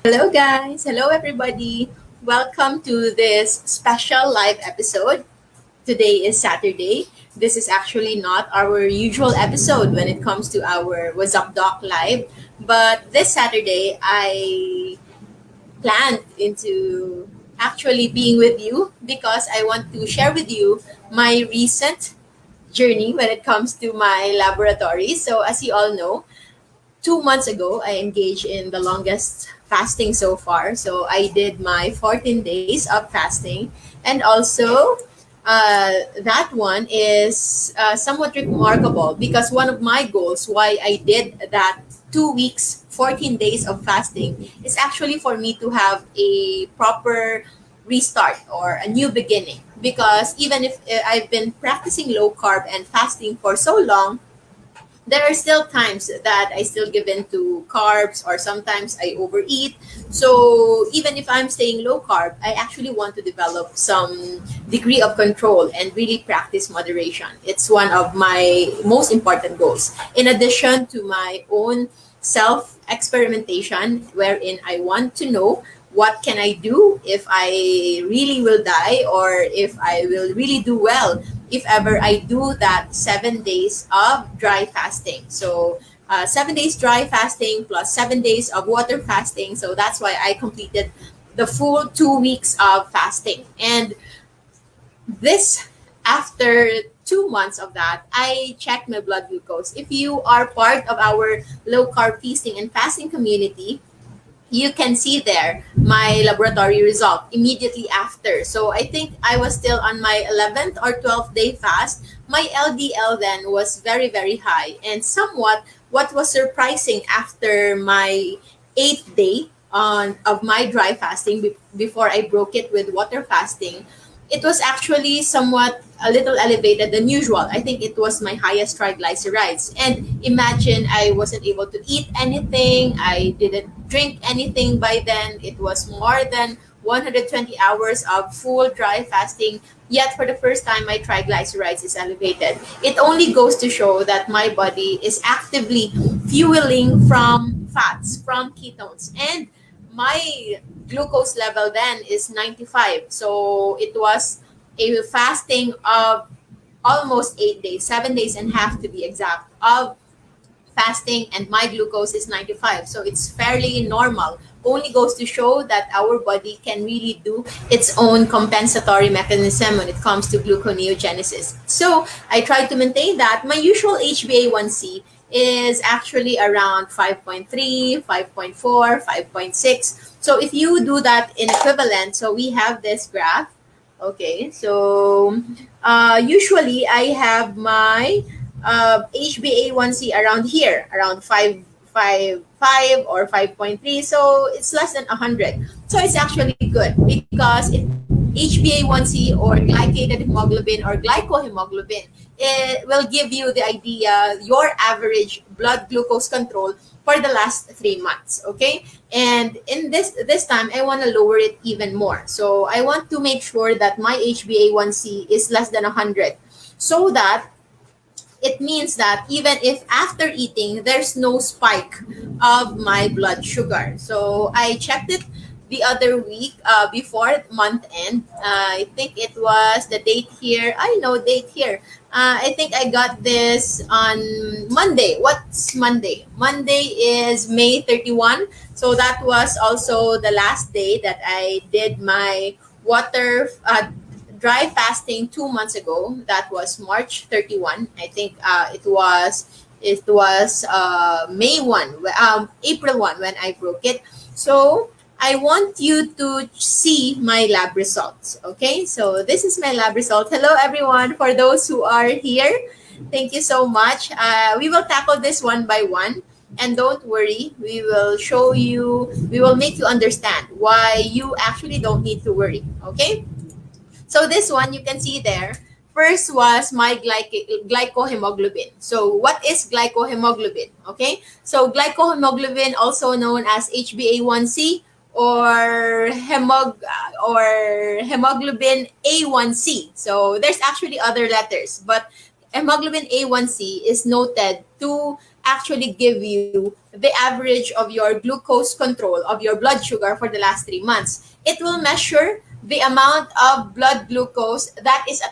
Hello, guys. Hello, everybody. Welcome to this special live episode. Today is Saturday. This is actually not our usual episode when it comes to our What's Up Doc Live. But this Saturday, I planned into actually being with you because I want to share with you my recent journey when it comes to my laboratory. So, as you all know, 2 months ago, I engaged in the longest fasting so far. So I did my 14 days of fasting. And also, that one is somewhat remarkable because one of my goals why I did that 2 weeks, 14 days of fasting is actually for me to have a proper restart or a new beginning. Because even if I've been practicing low carb and fasting for so long, there are still times that I still give in to carbs or sometimes I overeat. So even if I'm staying low carb, I actually want to develop some degree of control and really practice moderation. It's one of my most important goals. In addition to my own self experimentation, wherein I want to know what can I do if I really will die or if I will really do well if ever I do that 7 days of dry fasting. So 7 days dry fasting plus 7 days of water fasting. So that's why I completed the full 2 weeks of fasting. And this, after 2 months of that, I checked my blood glucose. If you are part of our low carb feasting and fasting community, you can see there my laboratory result immediately after. So I think I was still on my 11th or 12th day fast. My LDL then was very, very high. And somewhat what was surprising after my 8th day of my dry fasting before I broke it with water fasting, it was actually somewhat a little elevated than usual. I think it was my highest triglycerides. And imagine I wasn't able to eat anything. I didn't drink anything by then. It was more than 120 hours of full dry fasting. Yet for the first time, my triglycerides is elevated. It only goes to show that my body is actively fueling from fats, from ketones. And my glucose level then is 95. So it was a fasting of almost 8 days, 7 days and a half to be exact, of fasting, and my glucose is 95. So it's fairly normal. Only goes to show that our body can really do its own compensatory mechanism when it comes to gluconeogenesis. So I try to maintain that. My usual HbA1c is actually around 5.3, 5.4, 5.6. So if you do that in equivalent, so we have this graph. Okay, so usually I have my HbA1c around here, around 5.5 or 5.3. So it's less than 100. So it's actually good because HbA1c or glycated hemoglobin or glycohemoglobin, it will give you the idea your average blood glucose control for the last 3 months. Okay, and in this time I want to lower it even more. So I want to make sure that my HbA1c is less than 100, so that it means that even if after eating there's no spike of my blood sugar. So I checked it the other week before month end. I think it was the date here. I know date here. I think I got this on Monday. What's Monday? Monday is May 31. So that was also the last day that I did my water dry fasting 2 months ago. That was March 31. I think it was May 1, April 1 when I broke it. So I want you to see my lab results. Okay, so this is my lab result. Hello, everyone. For those who are here, thank you so much. We will tackle this one by one. And don't worry, we will show you, we will make you understand why you actually don't need to worry. Okay? So this one you can see there. First was my glycohemoglobin. So what is glycohemoglobin? Okay, so glycohemoglobin, also known as HbA1c or hemoglobin A1c. So there's actually other letters, but hemoglobin A1c is noted to actually give you the average of your glucose control of your blood sugar for the last 3 months. It will measure the amount of blood glucose that is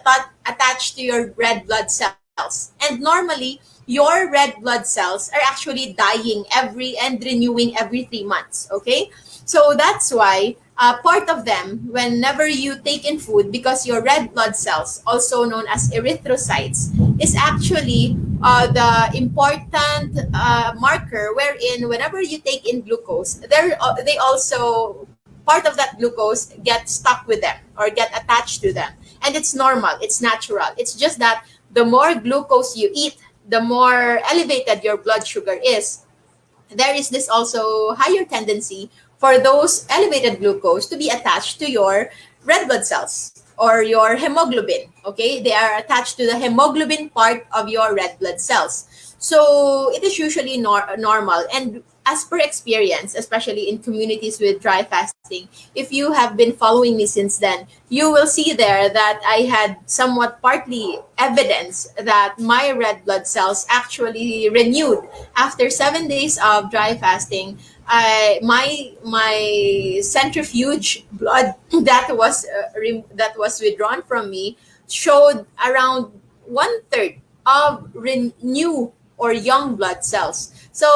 attached to your red blood cells. And normally, your red blood cells are actually dying and renewing every 3 months. Okay, so that's why part of them, whenever you take in food, because your red blood cells, also known as erythrocytes, is actually the important marker wherein whenever you take in glucose, they also, part of that glucose gets stuck with them or get attached to them. And it's normal, it's natural. It's just that the more glucose you eat, the more elevated your blood sugar is. There is this also higher tendency for those elevated glucose to be attached to your red blood cells or your hemoglobin. Okay, they are attached to the hemoglobin part of your red blood cells. So it is usually normal. And as per experience, especially in communities with dry fasting, if you have been following me since then, you will see there that I had somewhat partly evidence that my red blood cells actually renewed after 7 days of dry fasting. My centrifuge blood that was withdrawn from me showed around 1/3 of new or young blood cells. So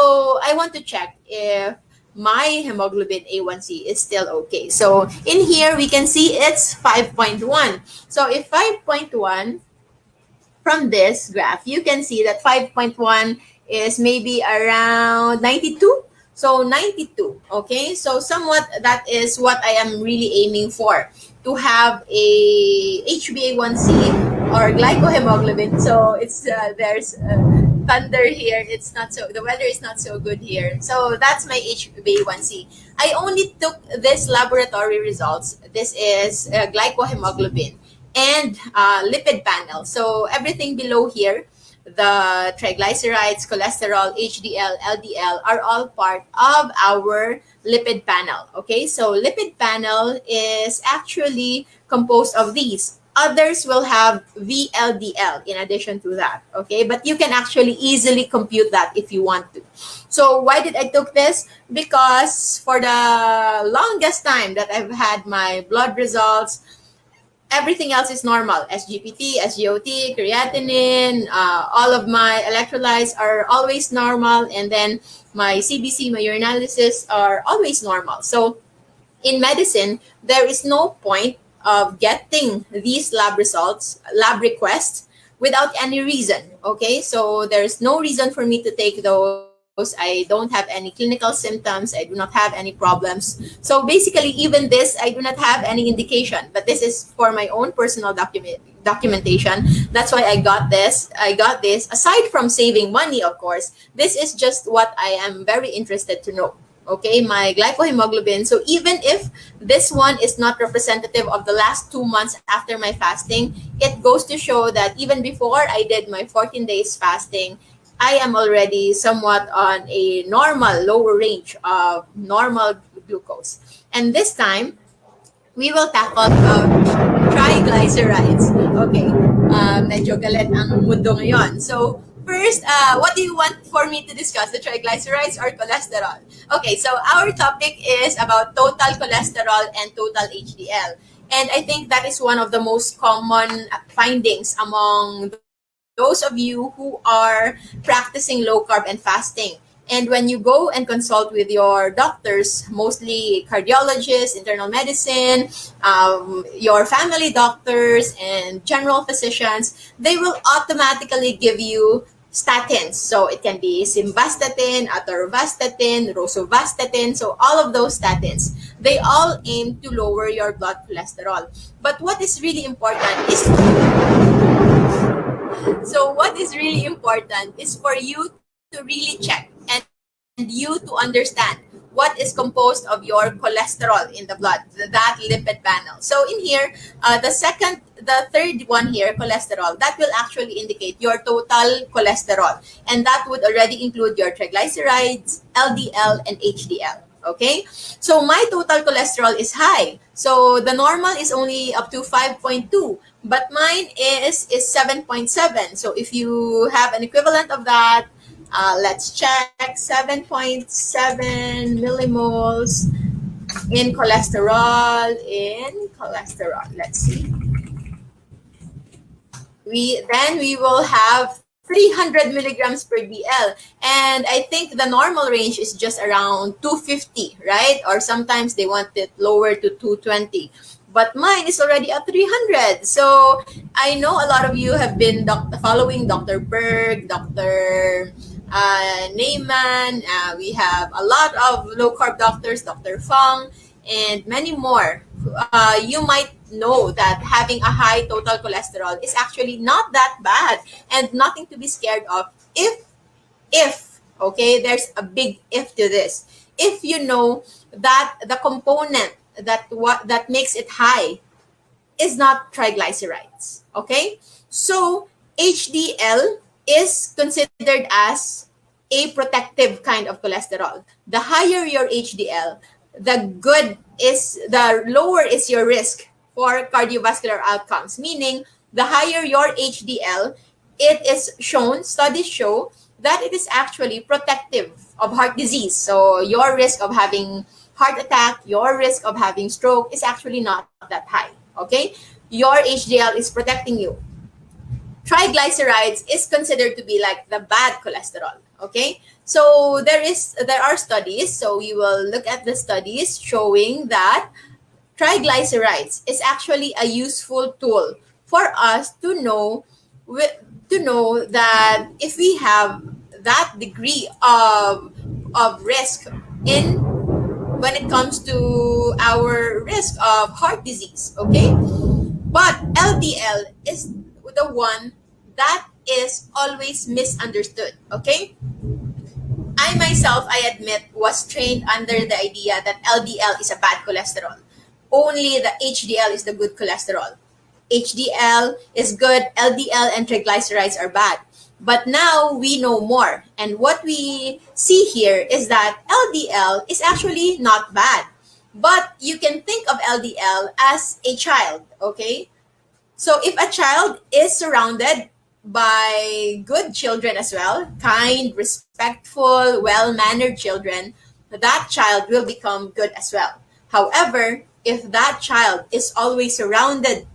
I want to check if my hemoglobin A1C is still okay. So in here we can see it's 5.1. So if 5.1, from this graph, you can see that 5.1 is maybe around 92. So 92, okay? So somewhat that is what I am really aiming for, to have a HbA1c or glycohemoglobin. So it's there's thunder here. It's not so, the weather is not so good here. So that's my HbA1c. I only took this laboratory results. This is glycohemoglobin and lipid panel. So everything below here, the triglycerides, cholesterol, HDL, LDL are all part of our lipid panel. Okay, so lipid panel is actually composed of these. Others will have VLDL in addition to that. Okay, but you can actually easily compute that if you want to. So why did I took this? Because for the longest time that I've had my blood results, everything else is normal. SGPT, SGOT, creatinine, all of my electrolytes are always normal. And then my CBC, my urinalysis are always normal. So in medicine, there is no point of getting these lab results, lab requests, without any reason. Okay, so there's no reason for me to take those. I don't have any clinical symptoms. I do not have any problems. So basically, even this, I do not have any indication. But this is for my own personal documentation. That's why I got this. I got this. Aside from saving money, of course, this is just what I am very interested to know. Okay, my glycohemoglobin. So even if this one is not representative of the last 2 months after my fasting, it goes to show that even before I did my 14 days fasting, I am already somewhat on a normal, lower range of normal glucose. And this time, we will tackle triglycerides. Okay, medyo galit ang mundo ngayon. So, first, what do you want for me to discuss, the triglycerides or cholesterol? Okay, so our topic is about total cholesterol and total HDL. And I think that is one of the most common findings among those of you who are practicing low carb and fasting. And when you go and consult with your doctors, mostly cardiologists, internal medicine, your family doctors, and general physicians, they will automatically give you statins. So it can be simvastatin, atorvastatin, rosuvastatin. So all of those statins, they all aim to lower your blood cholesterol. But what is really important is for you to really check and you to understand what is composed of your cholesterol in the blood, that lipid panel. So in here, the third one here, cholesterol, that will actually indicate your total cholesterol. And that would already include your triglycerides, LDL, and HDL. Okay, so my total cholesterol is high. So the normal is only up to 5.2, but mine is 7.7. So if you have an equivalent of that, Let's check 7.7 millimoles in cholesterol. Let's see. We will have 300 milligrams per DL, and I think the normal range is just around 250, right? Or sometimes they want it lower to 220, but mine is already at 300. So I know a lot of you have been following Dr. Berg, Dr. Neyman. We have a lot of low carb doctors, Dr. Fong, and many more. You might know that having a high total cholesterol is actually not that bad and nothing to be scared of if okay, there's a big if to this. If you know that the component that makes it high is not triglycerides. Okay, so HDL is considered as a protective kind of cholesterol. The higher your HDL, the lower is your risk for cardiovascular outcomes. Meaning, the higher your HDL, it is shown, studies show that it is actually protective of heart disease. So your risk of having heart attack, your risk of having stroke is actually not that high. Okay, your HDL is protecting you. Triglycerides is considered to be like the bad cholesterol. Okay, so there are studies. So we will look at the studies showing that triglycerides is actually a useful tool for us to know that if we have that degree of risk in when it comes to our risk of heart disease. Okay, but LDL is the one that is always misunderstood. Okay, I myself, I admit, was trained under the idea that LDL is a bad cholesterol. Only the HDL is the good cholesterol. HDL is good, LDL and triglycerides are bad. But now we know more. And what we see here is that LDL is actually not bad. But you can think of LDL as a child, okay? So if a child is surrounded by good children as well, kind, respectful, well-mannered children, that child will become good as well. However, if that child is always surrounded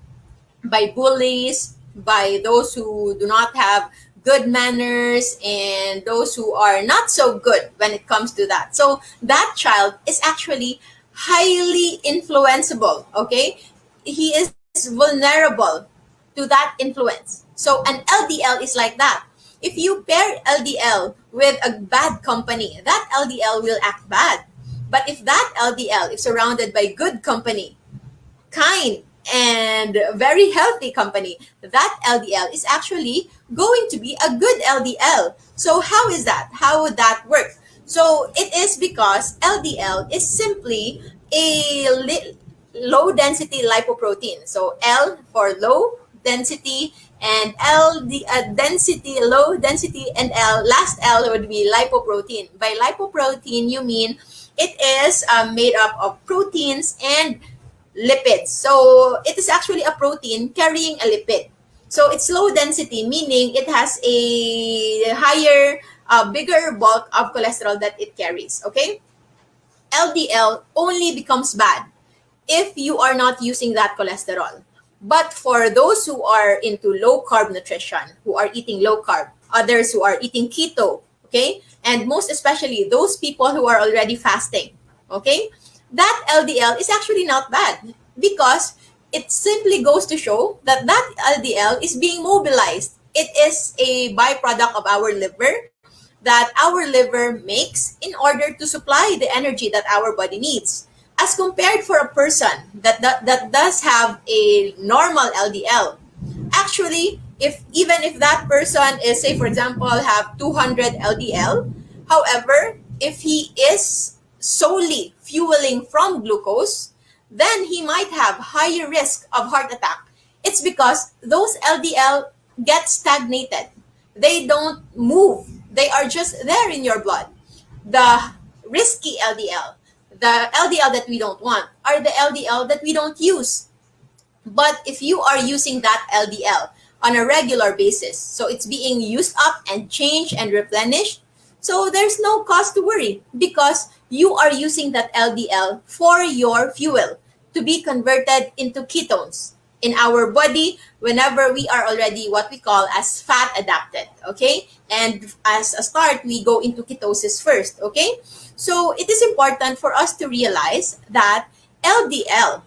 by bullies, by those who do not have good manners, and those who are not so good when it comes to that, so that child is actually highly influenceable. Okay, he is vulnerable to that influence. So an LDL is like that. If you pair LDL with a bad company, that LDL will act bad. But if that LDL is surrounded by good company, kind and very healthy company, that LDL is actually going to be a good LDL. So how is that? How would that work? So it is because LDL is simply a low density lipoprotein. So L for low density, and density, low density, and last L would be lipoprotein. By lipoprotein, you mean it is made up of proteins and lipids. So it is actually a protein carrying a lipid. So it's low density, meaning it has a higher, bigger bulk of cholesterol that it carries. Okay? LDL only becomes bad if you are not using that cholesterol. But for those who are into low carb nutrition, who are eating low carb, others who are eating keto, okay, and most especially those people who are already fasting, okay, that LDL is actually not bad because it simply goes to show that that LDL is being mobilized. It is a byproduct of our liver that our liver makes in order to supply the energy that our body needs. As compared for a person that does have a normal LDL, actually, if that person is, say for example, have 200 LDL, however, if he is solely fueling from glucose, then he might have higher risk of heart attack. It's because those LDL get stagnated. They don't move. They are just there in your blood. The risky LDL, the LDL that we don't want, are the LDL that we don't use. But if you are using that LDL on a regular basis, so it's being used up and changed and replenished, So there's no cause to worry because you are using that LDL for your fuel to be converted into ketones in our body whenever we are already what we call as fat adapted, okay? And as a start, we go into ketosis first, okay? So it is important for us to realize that LDL,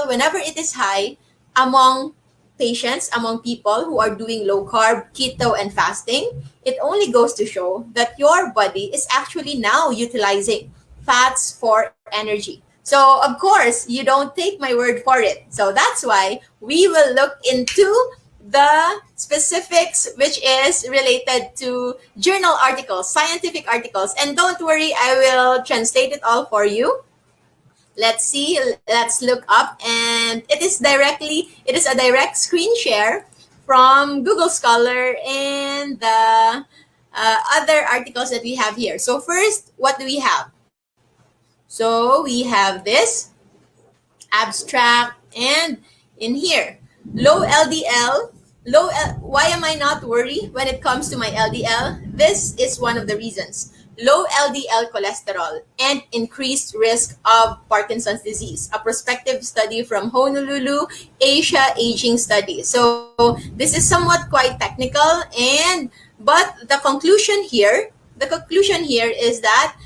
whenever it is high among patients, among people who are doing low carb, keto, and fasting, it only goes to show that your body is actually now utilizing fats for energy. So, of course, you don't take my word for it. So, that's why we will look into the specifics, which is related to journal articles, scientific articles. And don't worry, I will translate it all for you. Let's see, let's look up, and it is a direct screen share from Google Scholar and the other articles that we have here. So first, what do we have? So we have this abstract, and in here, low LDL. Why am I not worried when it comes to my LDL? This is one of the reasons. Low LDL cholesterol and increased risk of Parkinson's disease. A prospective study from Honolulu, Asia Aging Study. So this is somewhat quite technical, but the conclusion here is that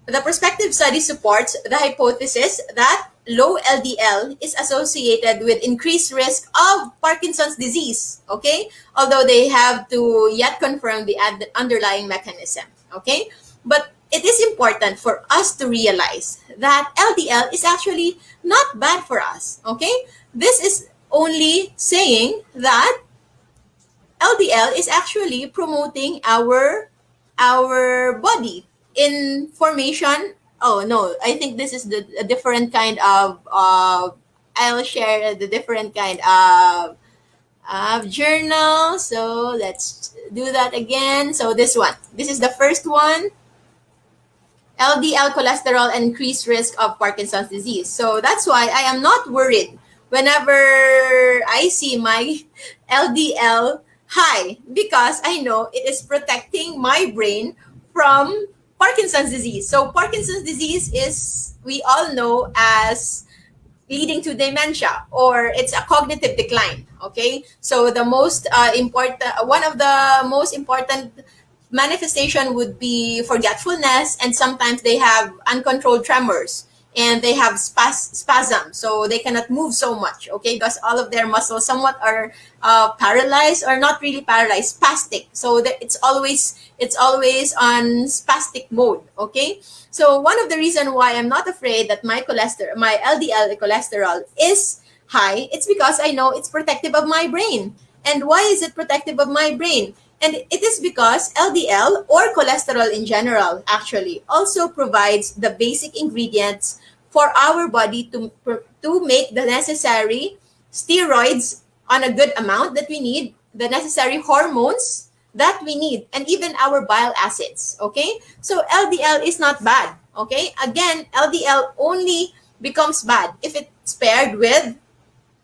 the prospective study supports the hypothesis that low LDL is associated with increased risk of Parkinson's disease, okay? Although they have to yet confirm the underlying mechanism, okay? But it is important for us to realize that LDL is actually not bad for us, okay? This is only saying that LDL is actually promoting our body in formation. Oh no, I think this is a different kind of I'll share the different kind of journal. So let's do that again. So this is the first one. LDL cholesterol and increased risk of Parkinson's disease. So that's why I am not worried whenever I see my LDL high, because I know it is protecting my brain from Parkinson's disease. So Parkinson's disease is, we all know, as leading to dementia, or it's a cognitive decline, okay? So the most important, one of the most important manifestation would be forgetfulness, and sometimes they have uncontrolled tremors, and they have spasm, so they cannot move so much, okay, because all of their muscles somewhat are paralyzed, or not really paralyzed, spastic. So it's always on spastic mode, okay? So one of the reason why I'm not afraid that my LDL cholesterol is high, it's because I know it's protective of my brain. And why is it protective of my brain? And it is because LDL, or cholesterol in general, actually also provides the basic ingredients for our body to make the necessary steroids on a good amount that we need, the necessary hormones that we need, and even our bile acids, okay? So LDL is not bad, okay? Again, LDL only becomes bad if it's paired with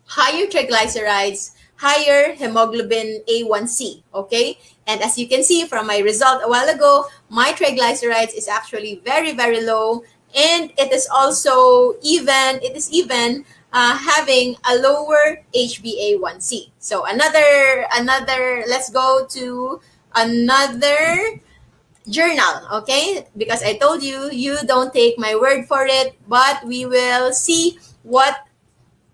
higher triglycerides, higher hemoglobin A1C, okay? And as you can see from my result a while ago, my triglycerides is actually very, very low, and it is even having a lower HbA1c. So another, let's go to another journal, okay? Because I told you, you don't take my word for it, but we will see what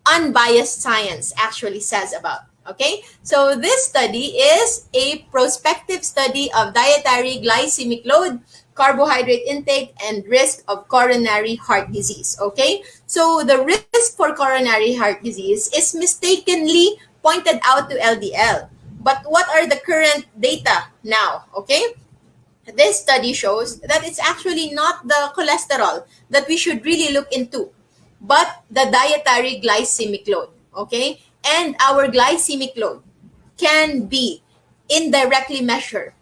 unbiased science actually says about. Okay, so this study is a prospective study of dietary glycemic load, carbohydrate intake, and risk of coronary heart disease. Okay, so the risk for coronary heart disease is mistakenly pointed out to LDL. But what are the current data now? Okay, this study shows that it's actually not the cholesterol that we should really look into, but the dietary glycemic load, okay? And our glycemic load can be indirectly measured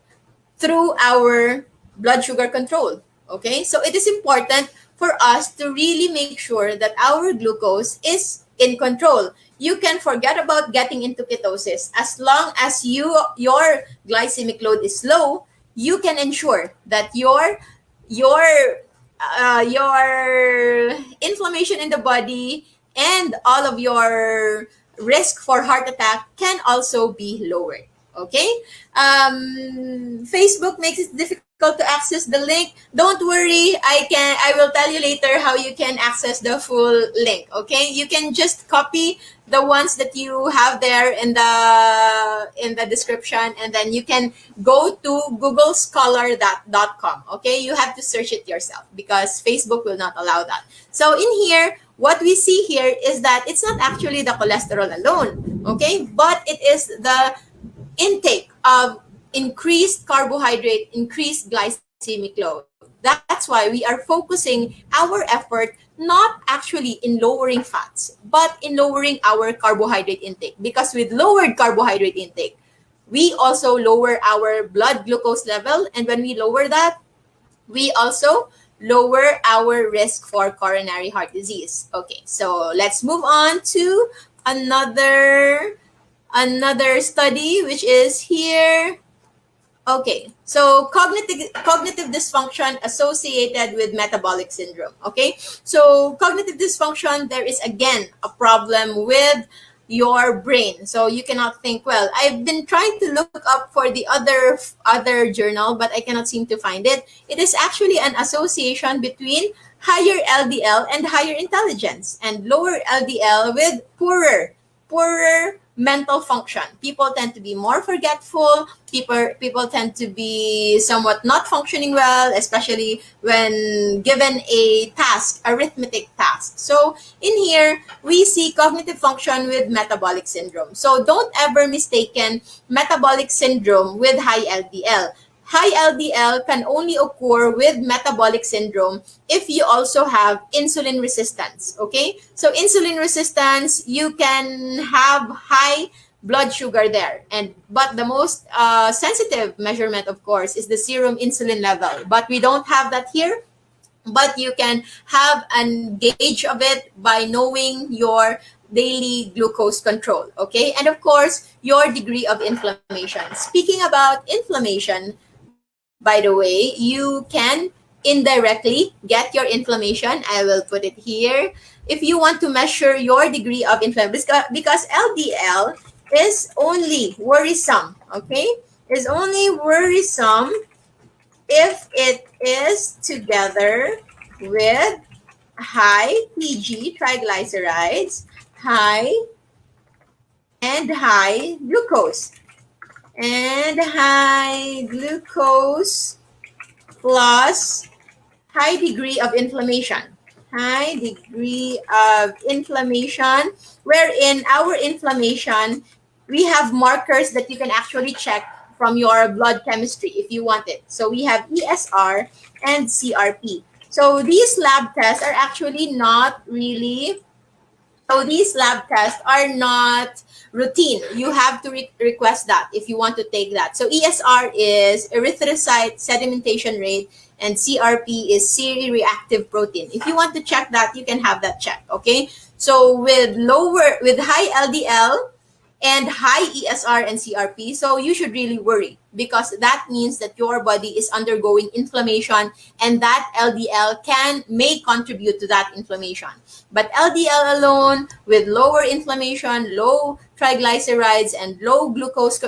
through our blood sugar control, okay? So it is important for us to really make sure that our glucose is in control. you can forget about getting into ketosis. As long as your glycemic load is low, you can ensure that your your inflammation in the body and all of your risk for heart attack can also be lowered. Okay. Facebook makes it difficult to access the link. Don't worry, I will tell you later how you can access the full link. Okay, you can just copy the ones that you have there in the description, and then you can go to googlescholar.com. Okay, you have to search it yourself because Facebook will not allow that. So in here, what we see here is that it's not actually the cholesterol alone, okay, but it is the intake of increased carbohydrate, increased glycemic load. That's why we are focusing our effort not actually in lowering fats, but in lowering our carbohydrate intake. Because with lowered carbohydrate intake, we also lower our blood glucose level. And when we lower that, we also lower our risk for coronary heart disease. Okay, so let's move on to another study, which is here. Okay, so cognitive dysfunction associated with metabolic syndrome. Okay, so cognitive dysfunction, there is again a problem with your brain. So you cannot think well. I've been trying to look up for the other journal, but I cannot seem to find it. It is actually an association between higher LDL and higher intelligence, and lower LDL with poorer mental function. People tend to be more forgetful. People tend to be somewhat not functioning well, especially when given a task, arithmetic task. So in here, we see cognitive function with metabolic syndrome. So don't ever mistaken metabolic syndrome with high LDL. High LDL can only occur with metabolic syndrome if you also have insulin resistance, okay? So insulin resistance, you can have high blood sugar there. But the most sensitive measurement, of course, is the serum insulin level. But we don't have that here. But you can have a gauge of it by knowing your daily glucose control, okay? And of course, your degree of inflammation. Speaking about inflammation, by the way, you can indirectly get your inflammation. I will put it here. If you want to measure your degree of inflammation, because LDL is only worrisome, okay? Is only worrisome if it is together with high TG, triglycerides, high and high glucose. And high glucose plus high degree of inflammation. High degree of inflammation, wherein our inflammation, we have markers that you can actually check from your blood chemistry if you want it. So we have ESR and CRP. So these lab tests are actually not really, so these lab tests are not routine. You have to request that if you want to take that. So ESR is erythrocyte sedimentation rate, and CRP is C-reactive protein. If you want to check that, you can have that checked, okay? So with high LDL and high ESR and CRP, so you should really worry, because that means that your body is undergoing inflammation, and that LDL may contribute to that inflammation. But LDL alone with lower inflammation, low triglycerides, and low glucose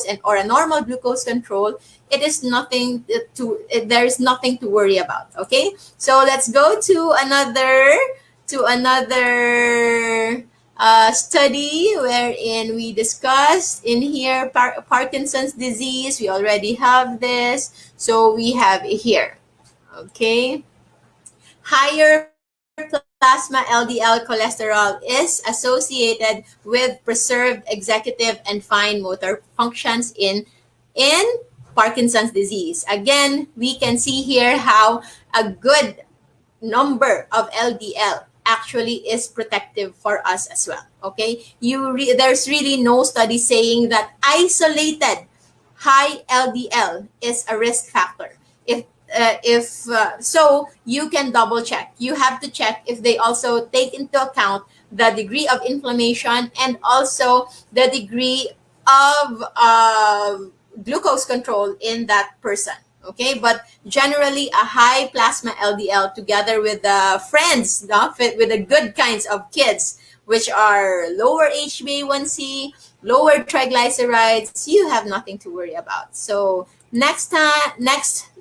and or a normal glucose control, there's nothing to worry about. Okay, so let's go to another study wherein we discussed in here Parkinson's disease. We already have this, so we have it here. Okay, higher plasma LDL cholesterol is associated with preserved executive and fine motor functions in Parkinson's disease. Again, we can see here how a good number of LDL actually is protective for us as well. Okay, there's really no study saying that isolated high LDL is a risk factor. If so you can double check. You have to check if they also take into account the degree of inflammation and also the degree of glucose control in that person. Okay, but generally a high plasma LDL together with the friends, no, with the good kinds of kids, which are lower HbA1c, lower triglycerides, you have nothing to worry about. So next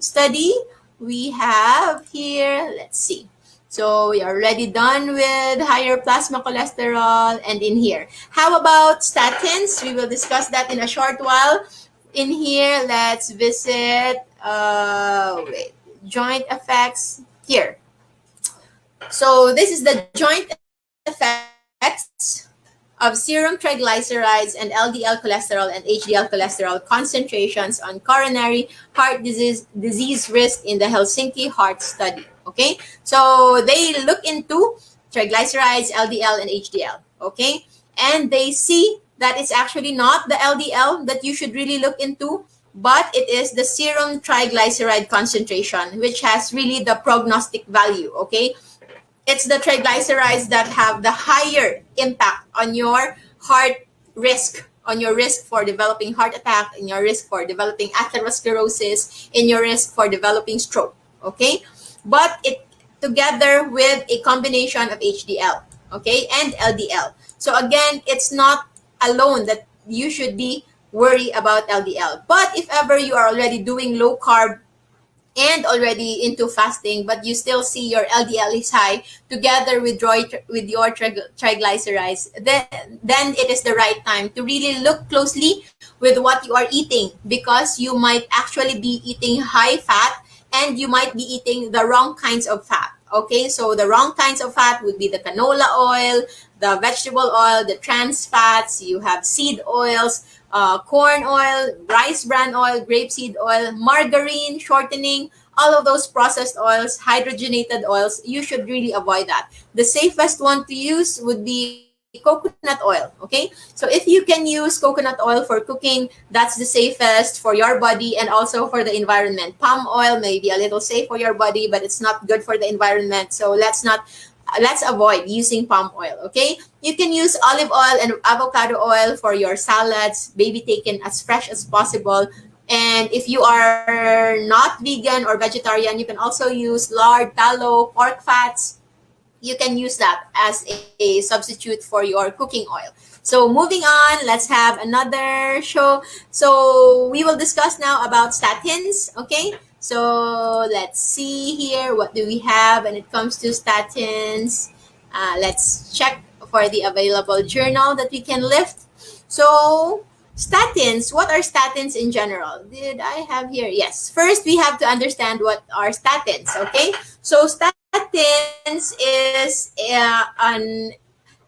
study we have here, let's see. So we are already done with higher plasma cholesterol and in here. How about statins? We will discuss that in a short while. In here, let's visit joint effects here. So this is the joint effects of serum triglycerides and LDL cholesterol and HDL cholesterol concentrations on coronary heart disease risk in the Helsinki Heart Study. Okay, so they look into triglycerides, LDL, and HDL. Okay, and they see that it's actually not the LDL that you should really look into, but it is the serum triglyceride concentration, which has really the prognostic value. Okay, it's the triglycerides that have the higher impact on your heart risk, on your risk for developing heart attack, in your risk for developing atherosclerosis, in your risk for developing stroke. Okay, but it together with a combination of HDL, okay, and LDL. So again, it's not alone that you should be worried about LDL. But if ever you are already doing low carb and already into fasting, but you still see your LDL is high together with your triglycerides, then it is the right time to really look closely with what you are eating, because you might actually be eating high fat and you might be eating the wrong kinds of fat. Okay, so the wrong kinds of fat would be the canola oil, the vegetable oil, the trans fats. You have seed oils, corn oil, rice bran oil, grapeseed oil, margarine, shortening, all of those processed oils, hydrogenated oils. You should really avoid that. The safest one to use would be coconut oil. Okay, so if you can use coconut oil for cooking, that's the safest for your body and also for the environment. Palm oil may be a little safe for your body, but it's not good for the environment. So let's avoid using palm oil. Okay, you can use olive oil and avocado oil for your salads, maybe taken as fresh as possible. And if you are not vegan or vegetarian, you can also use lard, tallow, pork fats. You can use that as a substitute for your cooking oil. So moving on, let's have another show. So we will discuss now about statins. Okay, so let's see here. What do we have when it comes to statins? Let's check for the available journal that we can lift. So statins, what are statins in general? Did I have here? Yes. First, we have to understand what are statins. Okay, so statins is an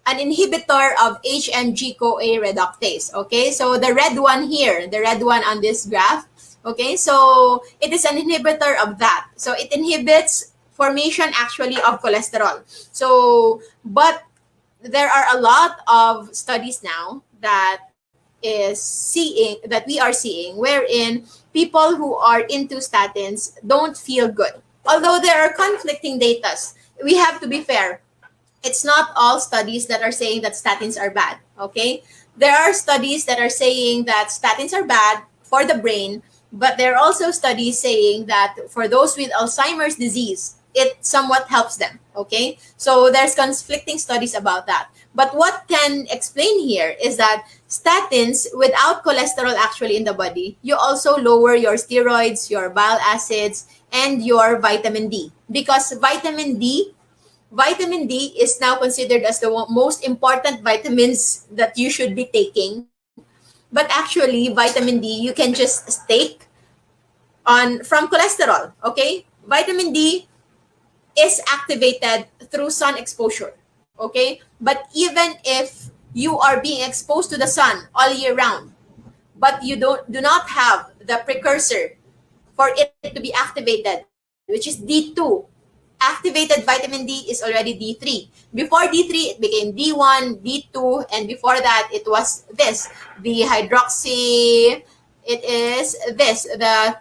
inhibitor of HMG-CoA reductase. Okay, so the red one here, the red one on this graph. Okay, so it is an inhibitor of that. So it inhibits formation actually of cholesterol. So, but there are a lot of studies now that we are seeing wherein people who are into statins don't feel good. Although there are conflicting data, we have to be fair. It's not all studies that are saying that statins are bad, okay? There are studies that are saying that statins are bad for the brain, but there are also studies saying that for those with Alzheimer's disease, it somewhat helps them, okay? So there's conflicting studies about that. But what can explain here is that statins, without cholesterol actually in the body, you also lower your steroids, your bile acids, and your vitamin D. Because vitamin D is now considered as the most important vitamins that you should be taking. But actually, vitamin D, you can just take from cholesterol, okay? Vitamin D is activated through sun exposure, okay? But even if you are being exposed to the sun all year round, but you do not have the precursor for it to be activated, which is D2. Activated vitamin D is already D3. Before D3, it became D1, D2, and before that, it was this, the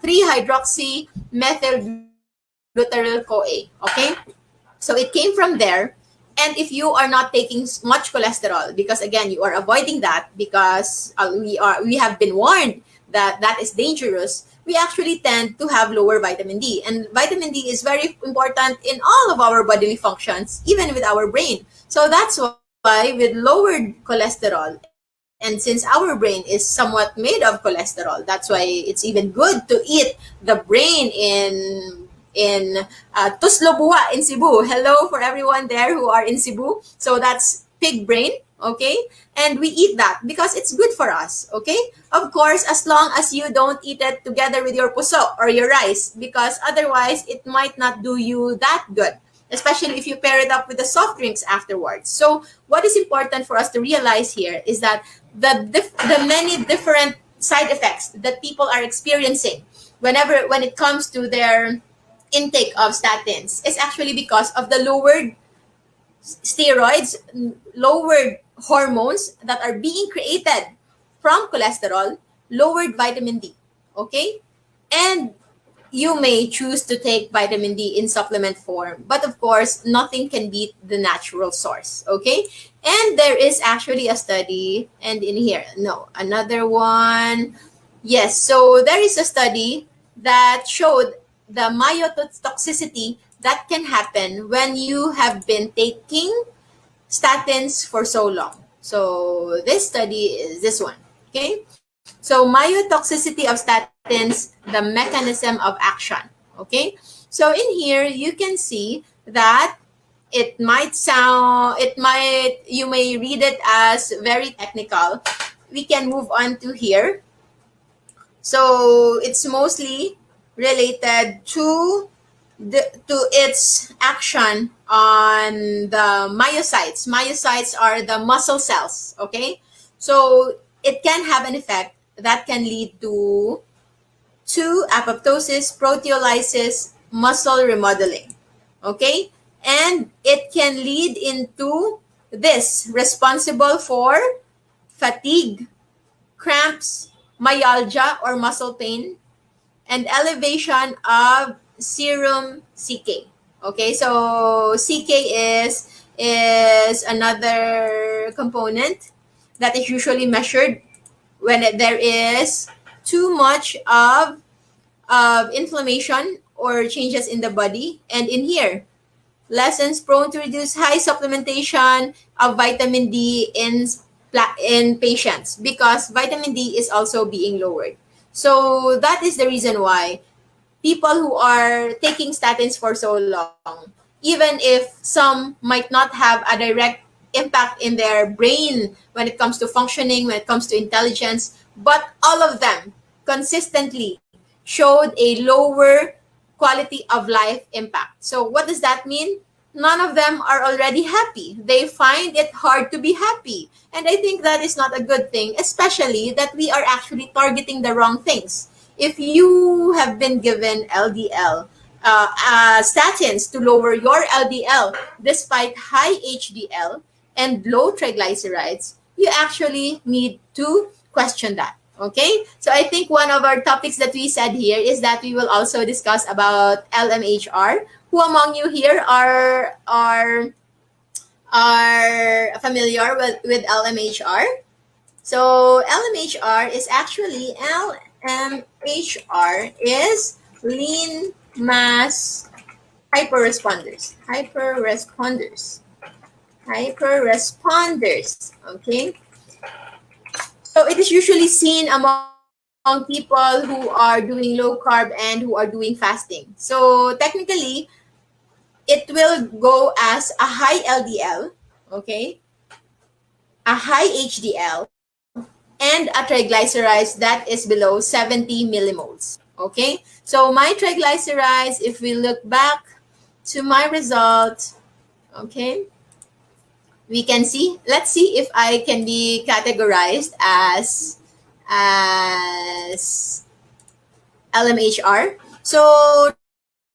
3-hydroxy methyl glutaryl-CoA. Okay, so it came from there. And if you are not taking much cholesterol, because again you are avoiding that because we have been warned that that is dangerous, we actually tend to have lower vitamin D. And vitamin D is very important in all of our bodily functions, even with our brain. So that's why with lowered cholesterol, and since our brain is somewhat made of cholesterol, that's why it's even good to eat the brain in Tuslobua in Cebu. Hello for everyone there who are in Cebu. So that's pig brain, okay? And we eat that because it's good for us, okay? Of course, as long as you don't eat it together with your puso or your rice, because otherwise it might not do you that good, especially if you pair it up with the soft drinks afterwards. So what is important for us to realize here is that the many different side effects that people are experiencing when it comes to their intake of statins is actually because of the lowered steroids, lowered hormones that are being created from cholesterol, lowered vitamin D. Okay? And you may choose to take vitamin D in supplement form, but of course, nothing can beat the natural source. Okay? And there is actually a study, and in here, no, another one. Yes, so there is a study that showed the myotoxicity that can happen when you have been taking statins for so long. So this study is this one. Okay. So myotoxicity of statins, the mechanism of action. Okay. So in here you can see that you may read it as very technical. We can move on to here. So it's mostly related to its action on the myocytes. Myocytes are the muscle cells, okay? So it can have an effect that can lead to apoptosis, proteolysis, muscle remodeling, okay? And it can lead into this, responsible for fatigue, cramps, myalgia or muscle pain, and elevation of serum CK. Okay, so CK is another component that is usually measured when there is too much of inflammation or changes in the body. And in here, lessons prone to reduce high supplementation of vitamin D in patients because vitamin D is also being lowered. So that is the reason why people who are taking statins for so long, even if some might not have a direct impact in their brain when it comes to functioning, when it comes to intelligence, but all of them consistently showed a lower quality of life impact. So what does that mean? None of them are already happy. They find it hard to be happy. And I think that is not a good thing, especially that we are actually targeting the wrong things. If you have been given LDL, statins to lower your LDL despite high HDL and low triglycerides, you actually need to question that. Okay, so I think one of our topics that we said here is that we will also discuss about LMHR. Who among you here are familiar with LMHR? So LMHR is actually LMHR is lean mass hyperresponders. Hyperresponders. Okay. So it is usually seen among people who are doing low carb and who are doing fasting. So technically, it will go as a high LDL, okay, a high HDL, and a triglycerides that is below 70 millimoles. Okay, so my triglycerides, if we look back to my result, okay, we can see, let's see if I can be categorized as LMHR. So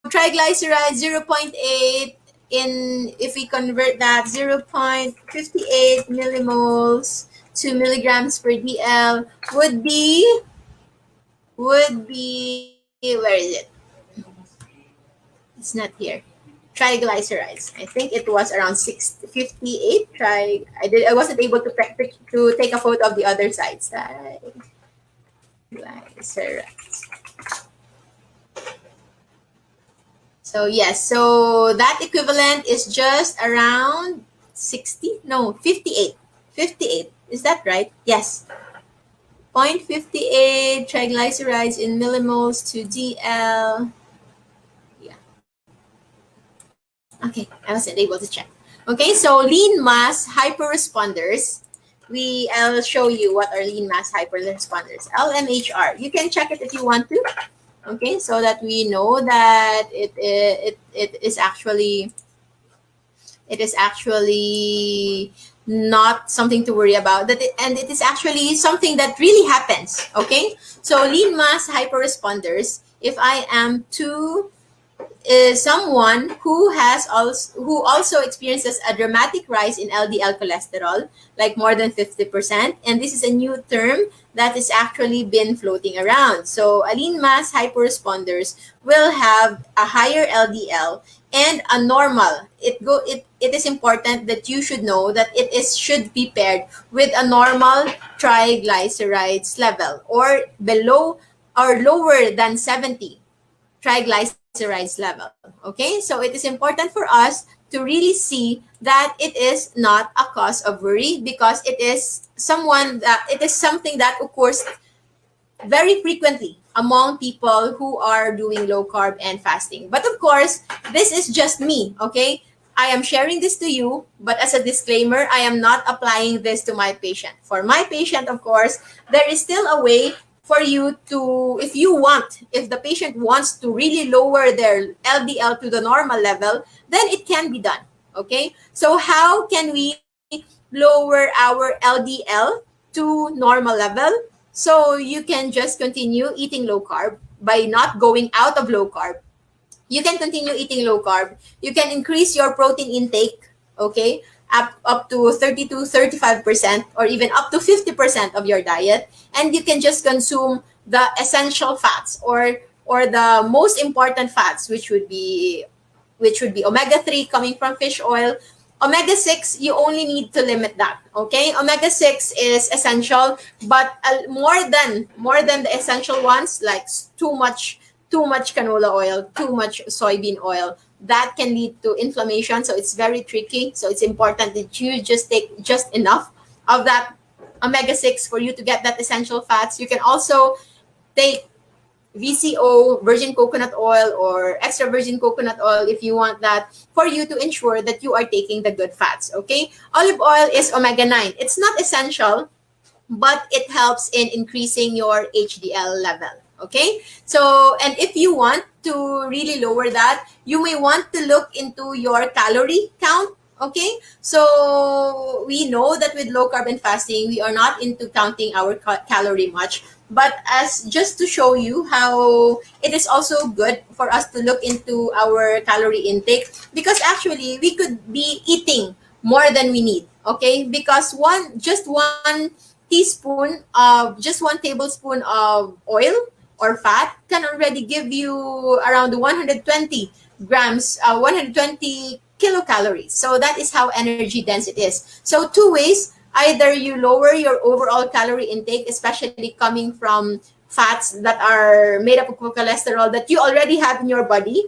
triglycerides 0.8, in if we convert that 0.58 millimoles to milligrams per DL would be where is it? It's not here. Triglycerides. I think it was around 658. I wasn't able to take a photo of the other sides. Triglycerides. So yes, so that equivalent is just around 60? No, 58. 58. Is that right? Yes. 0.58 triglycerides in millimoles to DL. Yeah. Okay, I wasn't able to check. Okay, so lean mass hyperresponders. I'll show you what are lean mass hyperresponders. LMHR. You can check it if you want to. Okay, so that we know that it is actually not something to worry about, and it is actually something that really happens. Okay, so lean mass hyperresponders, if I am to someone who also experiences a dramatic rise in LDL cholesterol, like more than 50%, and this is a new term that has actually been floating around. So a lean mass hyperresponders will have a higher LDL and a normal. It is important that you should know that should be paired with a normal triglycerides level, or below or lower than 70 triglycerides level. Okay, so it is important for us to really see that it is not a cause of worry, because it is something that occurs very frequently among people who are doing low carb and fasting. But of course, this is just me. Okay, I am sharing this to you, but as a disclaimer, I am not applying this to my patient. For my patient, of course, there is still a way for you to, if the patient wants to really lower their LDL to the normal level, then it can be done. Okay, so how can we lower our LDL to normal level? So you can just continue eating low carb by not going out of low carb. You can continue eating low carb. You can increase your protein intake, okay, up to 30 to 35%, or even up to 50% of your diet. And you can just consume the essential fats, or the most important fats, which would be omega-3 coming from fish oil. Omega-6, you only need to limit that. Okay, omega-6 is essential, but more than the essential ones, like too much canola oil, too much soybean oil, that can lead to inflammation. So it's very tricky. So it's important that you just take just enough of that omega-6 for you to get that essential fats. You can also take VCO, virgin coconut oil, or extra virgin coconut oil if you want that, for you to ensure that you are taking the good fats. Okay, olive oil is omega-9. It's not essential, but it helps in increasing your HDL level. Okay, so, and if you want to really lower that, you may want to look into your calorie count. Okay, so we know that with low carb and fasting, we are not into counting our calorie much, but as just to show you how it is also good for us to look into our calorie intake, because actually we could be eating more than we need. Okay, because one tablespoon of oil or fat can already give you around 120 grams, 120 kilocalories. So that is how energy dense it is. So two ways: either you lower your overall calorie intake, especially coming from fats that are made up of cholesterol that you already have in your body,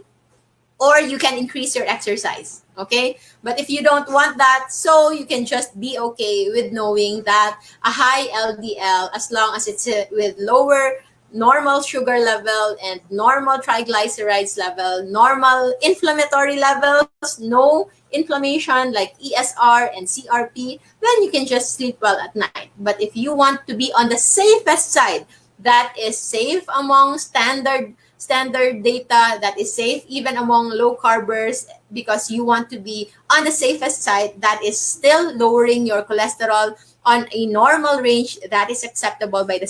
or you can increase your exercise. Okay, but if you don't want that, so you can just be okay with knowing that a high LDL, as long as it's with lower normal sugar level and normal triglycerides level, normal inflammatory levels, no inflammation like ESR and CRP, then you can just sleep well at night. But if you want to be on the safest side, that is safe among standard data, that is safe even among low carbers, because you want to be on the safest side, that is still lowering your cholesterol on a normal range that is acceptable by the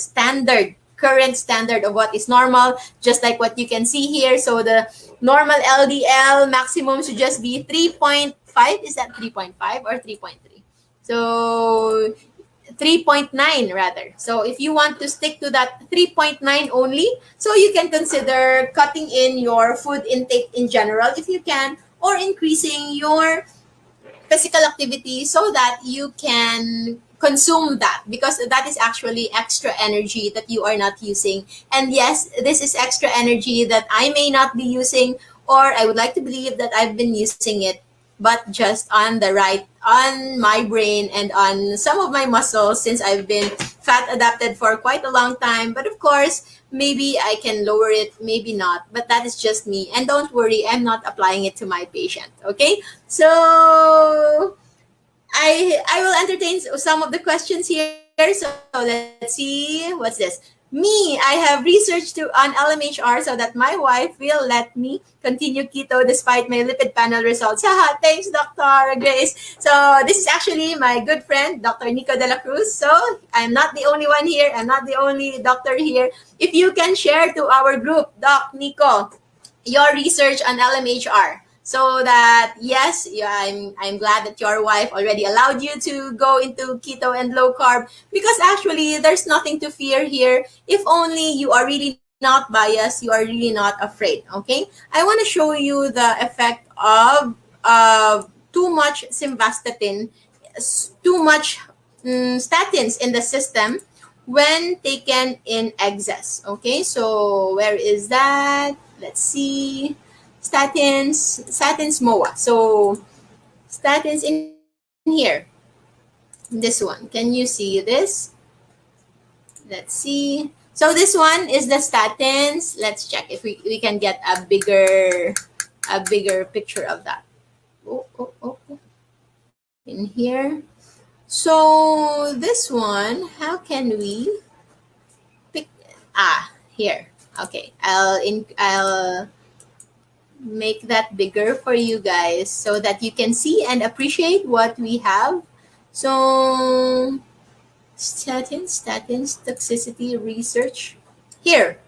current standard of what is normal, just like what you can see here. So the normal LDL maximum should just be 3.5. Is that 3.5 or 3.3? So 3.9 rather. So if you want to stick to that 3.9 only, so you can consider cutting in your food intake in general if you can, or increasing your physical activity so that you can consume that, because that is actually extra energy that you are not using. And yes, this is extra energy that I may not be using, or I would like to believe that I've been using it, but just on the right, on my brain and on some of my muscles, since I've been fat adapted for quite a long time. But of course, maybe I can lower it, maybe not, but that is just me. And don't worry, I'm not applying it to my patient. Okay, so I will entertain some of the questions here. So let's see. What's this? Me, I have researched on LMHR so that my wife will let me continue keto despite my lipid panel results. Haha, thanks, Dr. Grace. So this is actually my good friend, Dr. Nico de la Cruz. So I'm not the only one here. I'm not the only doctor here. If you can share to our group, Doc Nico, your research on LMHR, so that yes, yeah, I'm glad that your wife already allowed you to go into keto and low carb, because actually there's nothing to fear here if only you are really not biased, you are really not afraid. Okay, I want to show you the effect of too much simvastatin, too much statins in the system when taken in excess. Okay, so where is that? Let's see. Statins MOA. So statins in here. This one. Can you see this? Let's see. So this one is the statins. Let's check if we can get a bigger picture of that. Oh. In here. So this one, how can we pick? Here. Okay. I'll make that bigger for you guys so that you can see and appreciate what we have. So statins toxicity research here.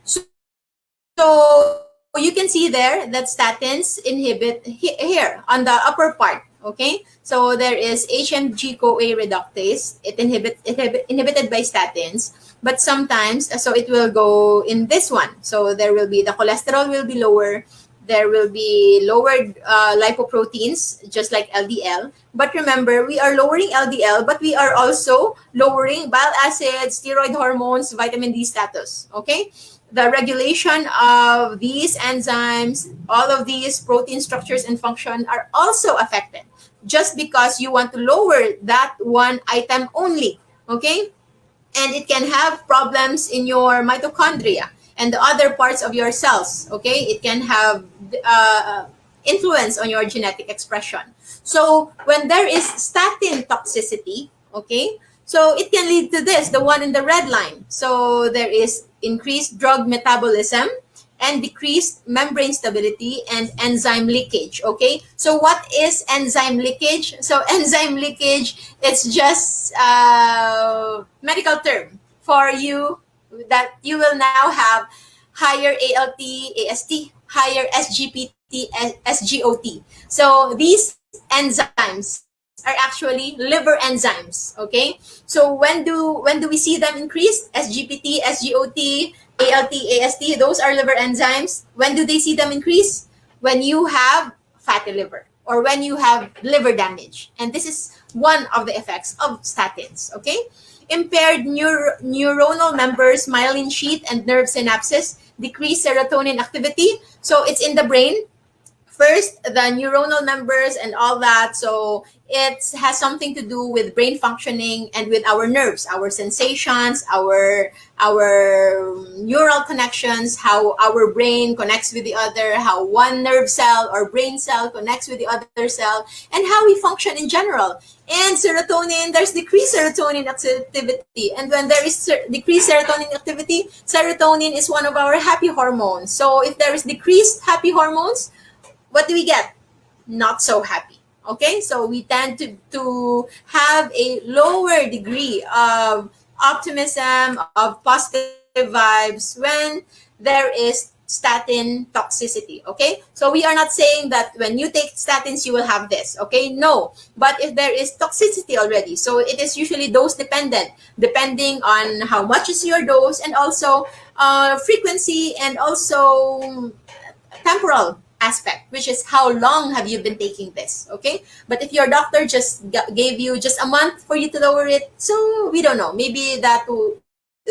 So you can see there that statins inhibit here on the upper part. Okay, so there is HMG-CoA reductase. It inhibited by statins, but sometimes so it will go in this one. So there will be the cholesterol will be lower. There will be lowered lipoproteins, just like LDL. But remember, we are lowering LDL, but we are also lowering bile acids, steroid hormones, vitamin D status. Okay, the regulation of these enzymes, all of these protein structures and function are also affected, just because you want to lower that one item only. Okay, and it can have problems in your mitochondria and the other parts of your cells. Okay, it can have influence on your genetic expression. So when there is statin toxicity, okay, so it can lead to this, the one in the red line. So there is increased drug metabolism and decreased membrane stability and enzyme leakage. Okay, so what is enzyme leakage? So enzyme leakage, it's just a medical term for you, that you will now have higher ALT, AST, higher SGPT, SGOT. So these enzymes are actually liver enzymes. Okay, so when do we see them increase? SGPT, SGOT, ALT, AST, those are liver enzymes. When do they see them increase? When you have fatty liver or when you have liver damage. And this is one of the effects of statins. Okay, impaired neuronal members, myelin sheath, and nerve synapses, decrease serotonin activity. So it's in the brain. First, the neuronal members and all that. So it has something to do with brain functioning and with our nerves, our sensations, our neural connections, how our brain connects with the other, how one nerve cell or brain cell connects with the other cell, and how we function in general. And serotonin, there's decreased serotonin activity. And when there is decreased serotonin activity, serotonin is one of our happy hormones. So if there is decreased happy hormones, what do we get? Not so happy. Okay, so we tend to have a lower degree of optimism, of positive vibes when there is statin toxicity. Okay, so we are not saying that when you take statins you will have this. Okay, no, but if there is toxicity already, so it is usually dose dependent, depending on how much is your dose, and also frequency, and also temporal aspect, which is how long have you been taking this. Okay, but if your doctor just gave you just a month for you to lower it, so we don't know, maybe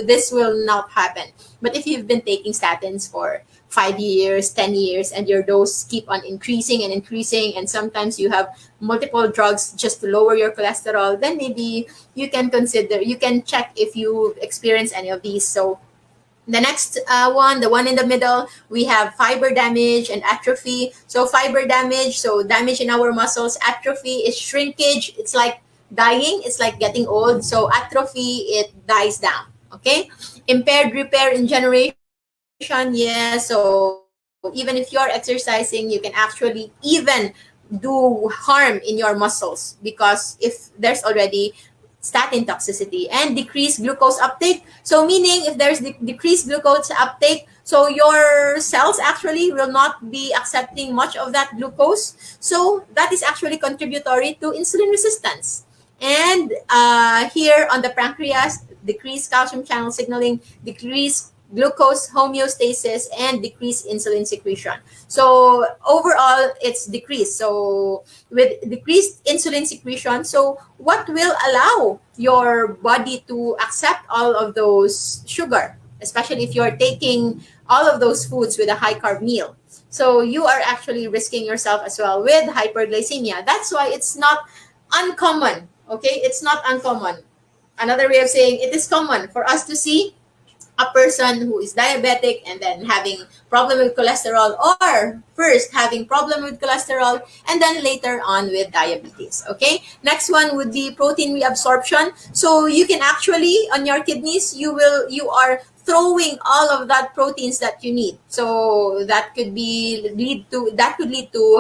this will not happen. But if you've been taking statins for 5 years, 10 years, and your dose keep on increasing and increasing, and sometimes you have multiple drugs just to lower your cholesterol, then maybe you can consider, you can check if you experience any of these. So the next one, the one in the middle, we have fiber damage and atrophy. So fiber damage, so damage in our muscles. Atrophy is shrinkage. It's like dying. It's like getting old. So atrophy, it dies down. Okay. Impaired repair and generation. Yeah. So even if you're exercising, you can actually even do harm in your muscles, because if there's already statin toxicity. And decreased glucose uptake, so meaning if there's decreased glucose uptake, so your cells actually will not be accepting much of that glucose, so that is actually contributory to insulin resistance. And here on the pancreas, decreased calcium channel signaling, decreased glucose homeostasis, and decreased insulin secretion. So overall, it's decreased. So with decreased insulin secretion, so what will allow your body to accept all of those sugar, especially if you're taking all of those foods with a high carb meal? So you are actually risking yourself as well with hyperglycemia. That's why it's not uncommon. Okay, it's not uncommon. Another way of saying it is common for us to see a person who is diabetic and then having problem with cholesterol, or first having problem with cholesterol and then later on with diabetes. Okay, next one would be protein reabsorption. So you can actually, on your kidneys, you are throwing all of that proteins that you need, so that could lead to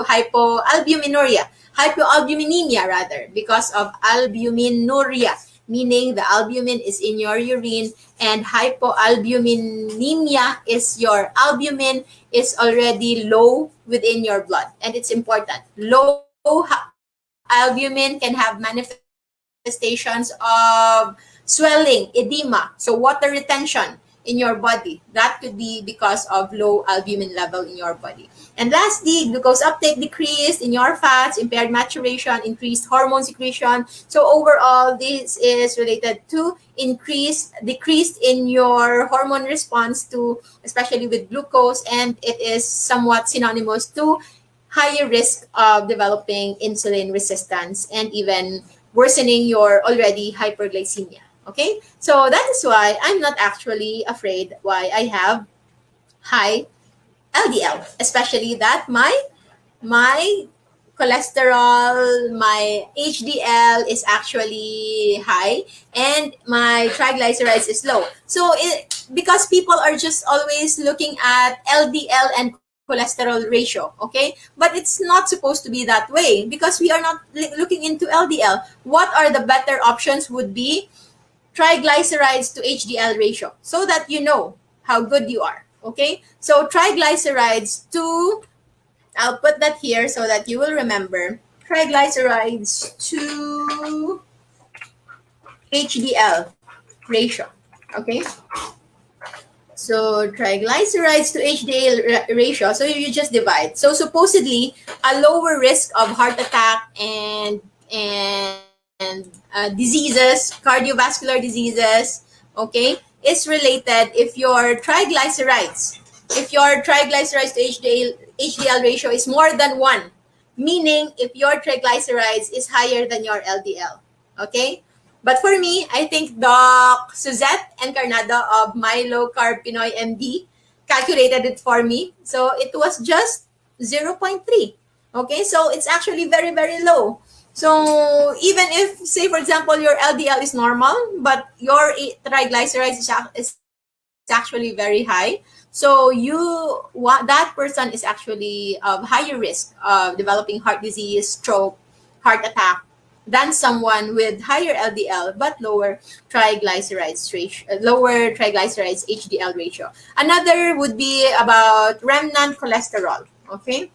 hypoalbuminemia rather, because of albuminuria, meaning the albumin is in your urine, and hypoalbuminemia is your albumin is already low within your blood. And it's important. Low albumin can have manifestations of swelling, edema, so water retention in your body. That could be because of low albumin level in your body. And lastly, glucose uptake decreased in your fats, impaired maturation, increased hormone secretion. So overall, this is related to decreased in your hormone response to, especially with glucose, and it is somewhat synonymous to higher risk of developing insulin resistance and even worsening your already hyperglycemia. Okay, so that is why I'm not actually afraid why I have high LDL, especially that my cholesterol, my HDL is actually high, and my triglycerides is low. So because people are just always looking at LDL and cholesterol ratio, okay? But it's not supposed to be that way, because we are not looking into LDL. What are the better options would be triglycerides to HDL ratio, so that you know how good you are. Okay, so triglycerides to, I'll put that here so that you will remember, triglycerides to HDL ratio. Okay, so triglycerides to HDL ratio, so you just divide. So supposedly a lower risk of heart attack and diseases, cardiovascular diseases, okay, is related if your triglycerides to HDL ratio is more than 1, meaning if your triglycerides is higher than your LDL. Okay, but for me, I think Doc Suzette Encarnado of My Low Carb Pinoy MD calculated it for me, so it was just 0.3. Okay, so it's actually very, very low. So even if, say for example, your LDL is normal, but your triglycerides is actually very high, so that person is actually of higher risk of developing heart disease, stroke, heart attack, than someone with higher LDL but lower triglycerides ratio, lower triglycerides HDL ratio. Another would be about remnant cholesterol. Okay,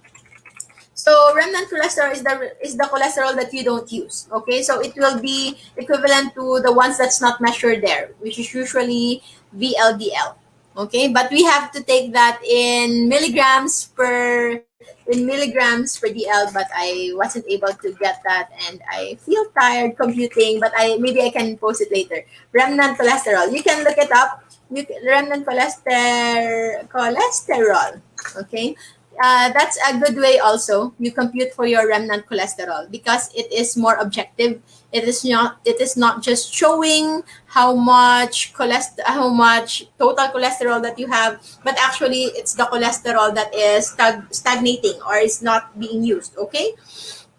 so remnant cholesterol is the cholesterol that you don't use. Okay, so it will be equivalent to the ones that's not measured there, which is usually VLDL. Okay, but we have to take that in milligrams per DL. But I wasn't able to get that, and I feel tired computing. But maybe I can post it later. Remnant cholesterol. You can look it up. Remnant cholesterol. Okay, that's a good way also. You compute for your remnant cholesterol because it is more objective. It is not just showing how much total cholesterol that you have, but actually it's the cholesterol that is stagnating or is not being used. Okay,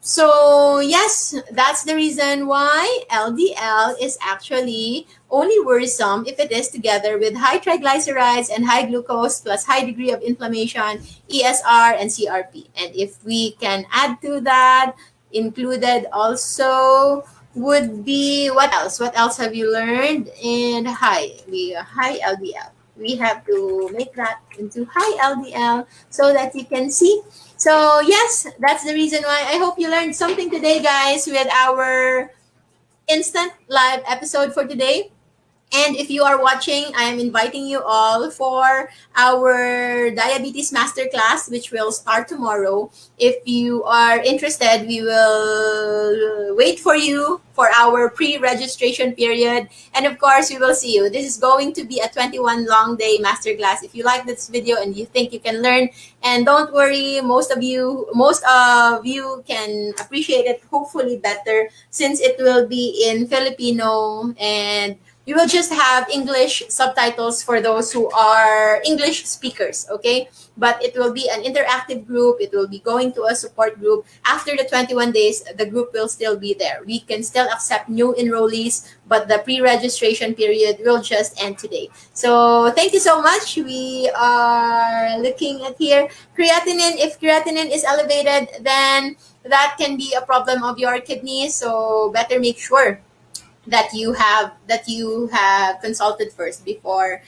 so yes, that's the reason why LDL is actually only worrisome if it is together with high triglycerides and high glucose plus high degree of inflammation, ESR and CRP. And if we can add to that, included also would be what else? What else have you learned in high LDL? We have to make that into high LDL so that you can see. So yes, that's the reason why I hope you learned something today, guys, with our instant live episode for today. And if you are watching, I am inviting you all for our diabetes masterclass, which will start tomorrow. If you are interested, we will wait for you for our pre-registration period. And of course, we will see you. This is going to be a 21 long day masterclass. If you like this video and you think you can learn, and don't worry, most of you can appreciate it hopefully better since it will be in Filipino, and you will just have English subtitles for those who are English speakers, okay? But it will be an interactive group. It will be going to a support group. After the 21 days, the group will still be there. We can still accept new enrollees, but the pre-registration period will just end today. So thank you so much. We are looking at here. Creatinine, if creatinine is elevated, then that can be a problem of your kidneys. So better make sure that you have consulted first before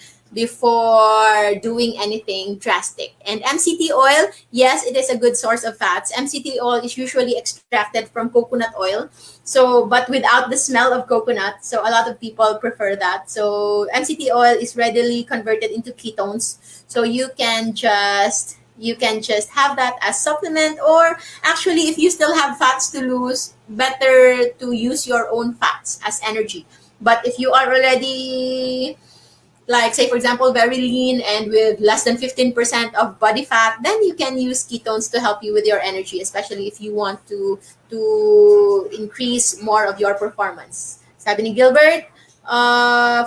doing anything drastic. And MCT oil, yes, it is a good source of fats. MCT oil is usually extracted from coconut oil, so but without the smell of coconut. So a lot of people prefer that. So MCT oil is readily converted into ketones. So you can just have that as supplement, or actually if you still have fats to lose, better to use your own fats as energy. But if you are already, like, say for example, very lean and with less than 15% of body fat, then you can use ketones to help you with your energy, especially if you want to increase more of your performance. Sabi ni Gilbert,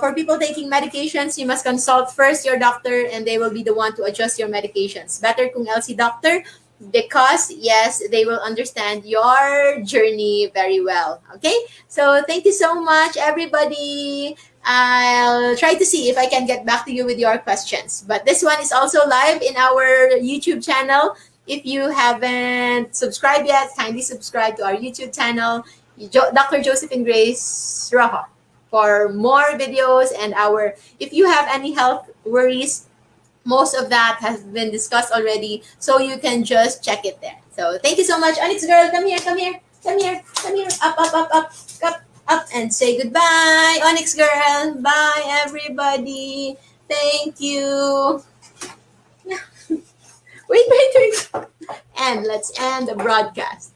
for people taking medications, you must consult first your doctor and they will be the one to adjust your medications. Better kung LC doctor, because yes, they will understand your journey very well. Okay, so thank you so much, everybody. I'll try to see if I can get back to you with your questions. But this one is also live in our YouTube channel. If you haven't subscribed yet, kindly subscribe to our YouTube channel, Dr. Josephine Grace Rojo, for more videos. And if you have any health worries, most of that has been discussed already, so you can just check it there. So thank you so much. Onyx girl, come here, up, and say goodbye. Onyx girl, bye everybody. Thank you. wait. And let's end the broadcast.